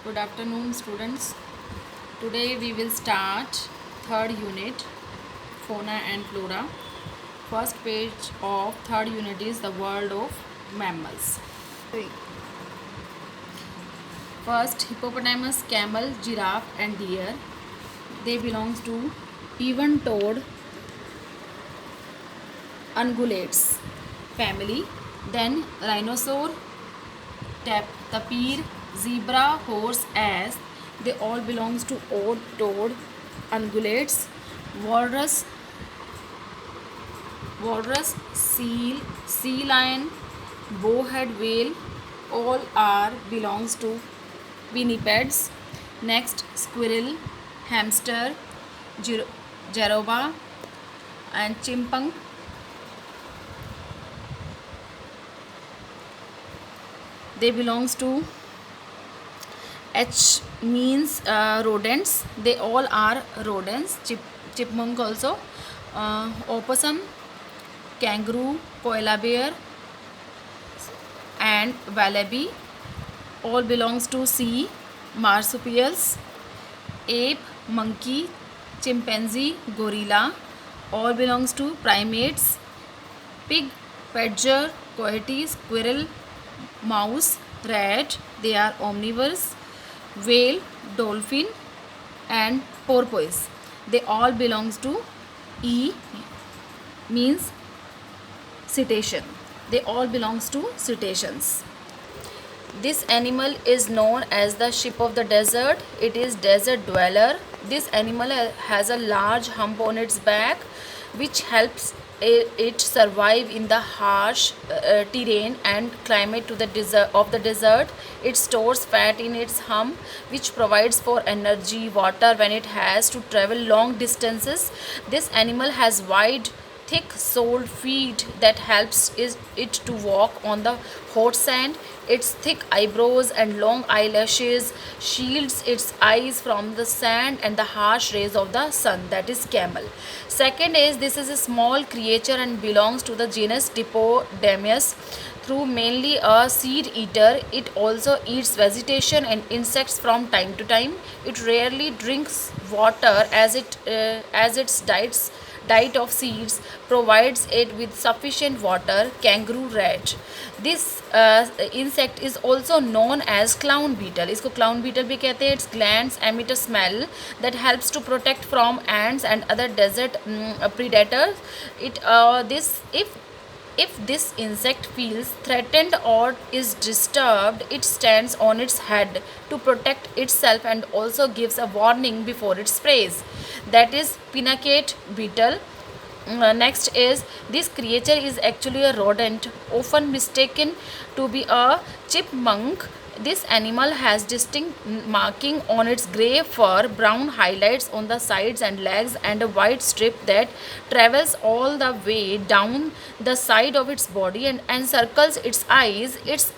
Good afternoon, students. Today we will start third unit, Fauna and Flora. First page of third unit is the world of mammals. First, hippopotamus, camel, giraffe, and deer. They belongs to even-toed ungulates family. Then rhinoceros, tapir, zebra, horse, ass. They all belongs to odd-toed ungulates. Walrus, seal, sea lion, bowhead whale, all are belongs to pinnipeds. Next, squirrel, hamster, jaroba, and chimpanzee. They belongs to H means rodents. They all are rodents. Chipmunk also. Opossum, kangaroo, koala bear, and wallaby all belongs to C. Marsupials, ape, monkey, chimpanzee, gorilla all belongs to primates. Pig, badger, coyote, squirrel, mouse, rat, they are omnivores. Whale, dolphin, and porpoise, they all belongs to E means cetacean. They all belongs to cetaceans. This animal is known as the sheep of the desert. It is desert dweller. This animal has a large hump on its back which helps it survive in the harsh terrain and climate to the desert. It stores fat in its hump which provides for energy, water when it has to travel long distances. This animal has wide thick-soled feet that helps it to walk on the hot sand. Its thick eyebrows and long eyelashes shields its eyes from the sand and the harsh rays of the sun. That is camel. Second is, this is a small creature and belongs to the genus Dipodamus. Through mainly a seed eater, it also eats vegetation and insects from time to time. It rarely drinks water as its diet of seeds provides it with sufficient water. Kangaroo rat, this insect is also known as clown beetle. इसको clown beetle भी कहते हैं. Its glands emit a smell that helps to protect from ants and other desert predators. If this insect feels threatened or is disturbed, it stands on its head to protect itself and also gives a warning before it sprays. That is pinnacate beetle. Next is, this creature is actually a rodent, often mistaken to be a chipmunk. This animal has distinct marking on its grey fur, brown highlights on the sides and legs, and a white strip that travels all the way down the side of its body and encircles its eyes. Its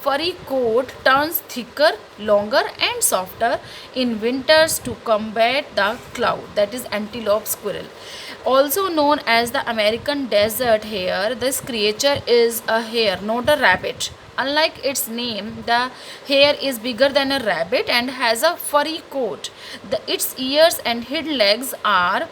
furry coat turns thicker, longer, and softer in winters to combat the cloud. That is antelope squirrel. Also known as the American desert hare, this creature is a hare, not a rabbit. Unlike its name, the hare is bigger than a rabbit and has a furry coat. Its ears and hind legs are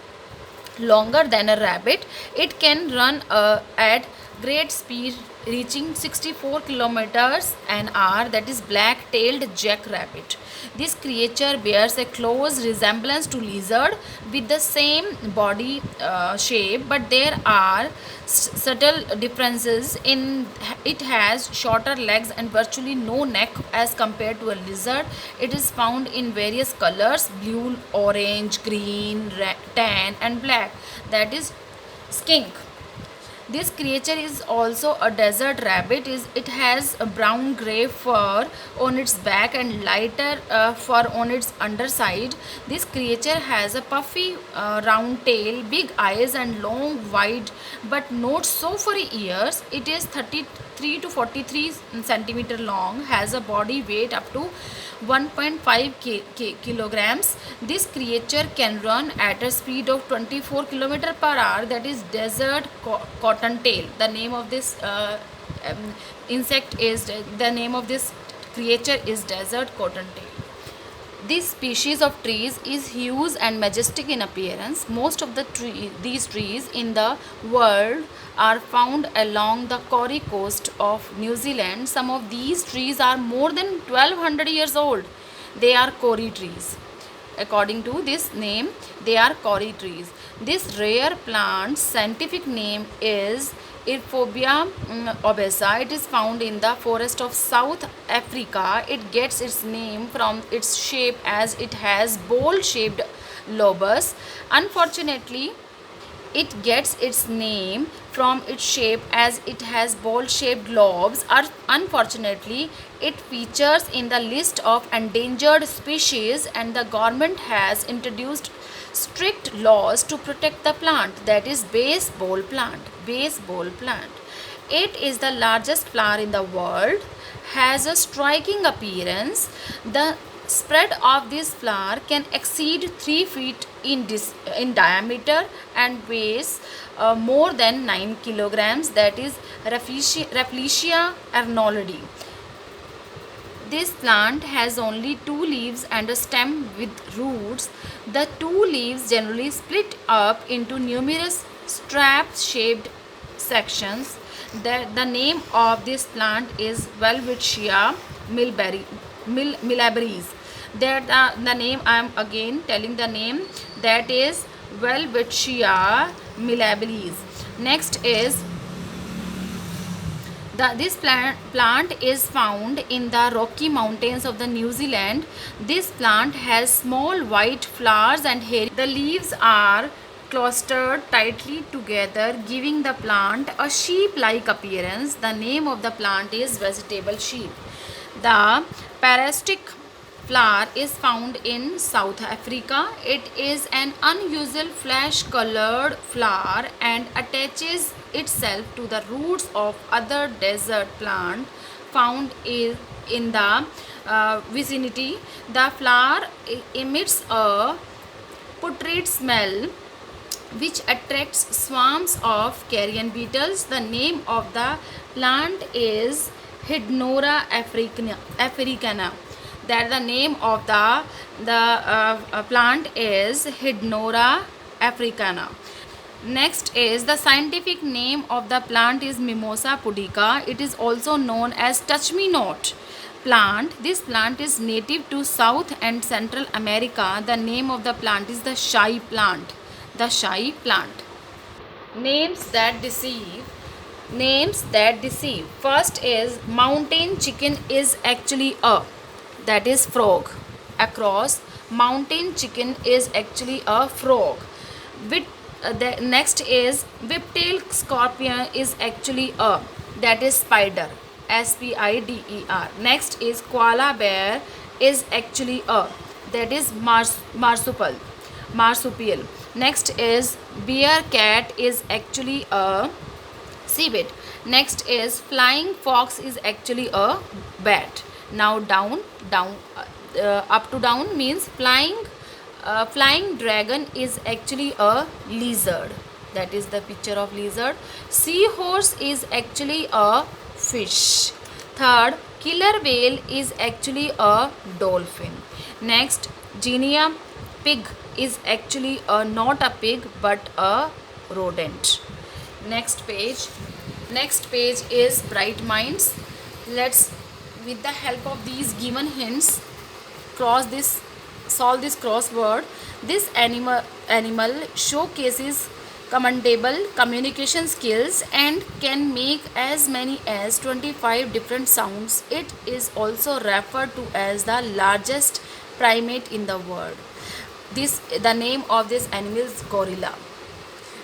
longer than a rabbit. It can run at great speed, reaching 64 kilometers an hour. That is black-tailed jackrabbit. This creature bears a close resemblance to lizard with the same body shape, but there are subtle differences in it. Has shorter legs and virtually no neck as compared to a lizard. It is found in various colors: blue, orange, green, tan, and black. That is skink. This creature is also a desert rabbit. It has a brown gray fur on its back and lighter fur on its underside. This creature has a puffy round tail, big eyes, and long, wide but not so furry ears. It is 33 to 43 centimeter long, has a body weight up to 1.5 kilograms. This creature can run at a speed of 24 kilometer per hour. That is desert cottontail. The name of this insect is, the name of this creature is desert cottontail. This species of trees is huge and majestic in appearance. Most of these trees in the world are found along the Kauri coast of New Zealand. Some of these trees are more than 1200 years old. They are Kauri trees. According to this name, they are Kauri trees. This rare plant's scientific name is Euphorbia obesa. It is found in the forest of South Africa. It gets its name from its shape as it has bowl-shaped lobes. Unfortunately, it gets its name from its shape as it has ball-shaped lobes. Unfortunately, it features in the list of endangered species, and the government has introduced strict laws to protect the plant, that is baseball plant. Baseball plant. It is the largest flower in the world, has a striking appearance. The spread of this flower can exceed 3 feet in diameter and weighs more than 9 kilograms, that is Rafflesia arnoldii. This plant has only 2 leaves and a stem with roots. The 2 leaves generally split up into numerous strap-shaped sections. The name of this plant is Welwitschia millabilis. The name, I am again telling the name, that is Welwitschia millabilis. Next is this plant is found in the Rocky Mountains of the New Zealand. This plant has small white flowers and hairy. The leaves are clustered tightly together, giving the plant a sheep-like appearance. The name of the plant is vegetable sheep. The parasitic flower is found in South Africa. It is an unusual flesh-colored flower and attaches itself to the roots of other desert plant found in the vicinity. The flower emits a putrid smell which attracts swarms of carrion beetles. The name of the plant is Hydnora africana. That the name of the plant is Hydnora africana. Next is the scientific name of the plant is Mimosa pudica. It is also known as touch me not plant. This plant is native to South and Central America. The name of the plant is the shy plant. The shy plant. Names that deceive. Names that deceive. First is mountain chicken is actually a, that is frog. Across, mountain chicken is actually a frog. The next is whiptail scorpion is actually a, that is spider. Spider. Next is koala bear is actually a, that is marsupial. Next is bear cat is actually a seabed. Next is flying fox is actually a bat. Now down, up to down means flying. Flying dragon is actually a lizard. That is the picture of lizard. Seahorse is actually a fish. Third, killer whale is actually a dolphin. Next, guinea pig is actually not a pig but a rodent. Next page is bright minds. Let's, with the help of these given hints, solve this crossword. This animal showcases commendable communication skills and can make as many as 25 different sounds. It is also referred to as the largest primate in the world. The name of this animal is gorilla.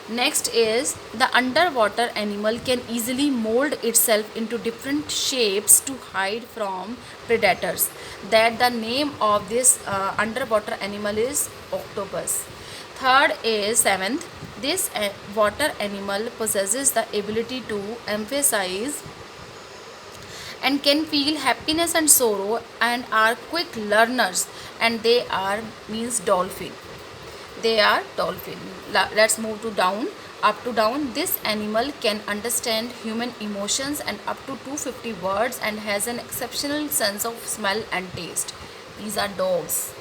Next is the underwater animal can easily mold itself into different shapes to hide from predators. That the name of this underwater animal is octopus. Third is seventh. This water animal possesses the ability to emphasize and can feel happiness and sorrow and are quick learners, and they are means dolphin. They are dolphin. Let's move to down. Up to down, this animal can understand human emotions and up to 250 words and has an exceptional sense of smell and taste. These are dogs.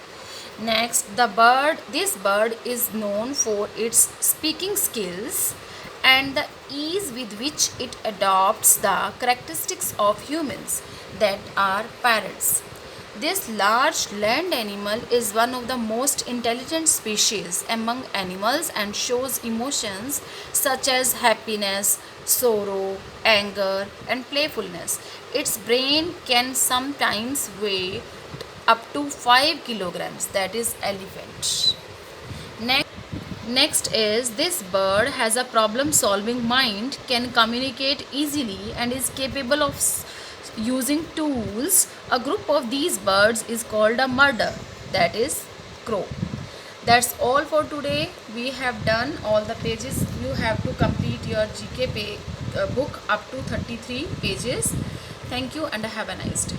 Next, this bird is known for its speaking skills and the ease with which it adopts the characteristics of humans, that are parrots. This large land animal is one of the most intelligent species among animals and shows emotions such as happiness, sorrow, anger, and playfulness. Its brain can sometimes weigh up to 5 kilograms, that is elephant. Next is, this bird has a problem solving mind, can communicate easily, and is capable of using tools. A group of these birds is called a murder, that is crow. That's all for today. We have done all the pages. You have to complete your GK book up to 33 pages. Thank you and have a nice day.